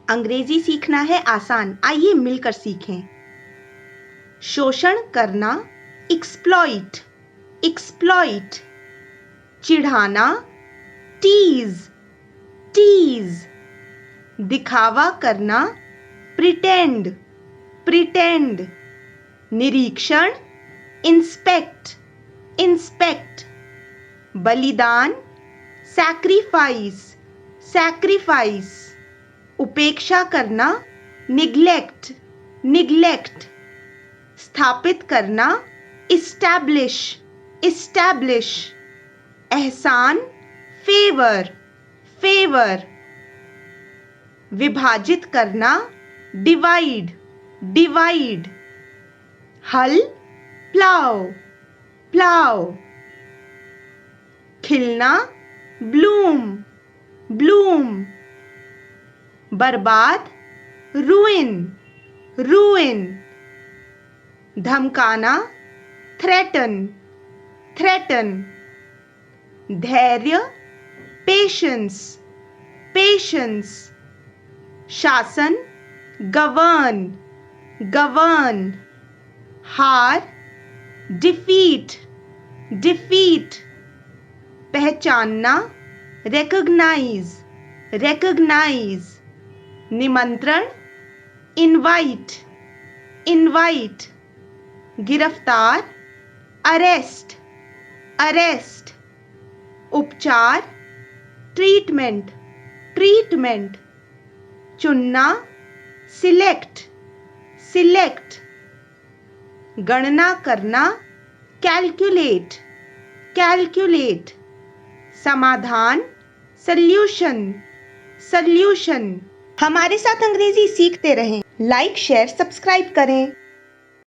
अंग्रेजी सीखना है आसान, आइए मिलकर सीखें। शोषण करना, एक्सप्लॉइट, एक्सप्लॉइट। चिढ़ाना, टीज, टीज। दिखावा करना, प्रिटेंड, प्रिटेंड। निरीक्षण, इंस्पेक्ट, इंस्पेक्ट। बलिदान, सैक्रिफाइस, सैक्रिफाइस। उपेक्षा करना, निग्लेक्ट, निग्लेक्ट। स्थापित करना, इस्टैब्लिश, इस्टैब्लिश। एहसान, फेवर, फेवर। विभाजित करना, डिवाइड, डिवाइड। हल, प्लाउ, प्लाउ। खिलना, ब्लूम, ब्लूम। बर्बाद, रुइन, रुइन। धमकाना, थ्रेटन, थ्रेटन। धैर्य, पेशेंस, पेशेंस। शासन, गवर्न, गवर्न। हार, डिफीट, डिफीट। पहचानना, रिकॉग्नाइज, रिकॉग्नाइज। निमंत्रण, इनवाइट, इनवाइट। गिरफ्तार, अरेस्ट, अरेस्ट। उपचार, ट्रीटमेंट, ट्रीटमेंट। चुनना, सिलेक्ट, सिलेक्ट। गणना करना, कैलकुलेट, कैलकुलेट। समाधान, सल्यूशन, सल्यूशन। हमारे साथ अंग्रेजी सीखते रहें। लाइक, शेयर, सब्सक्राइब करें।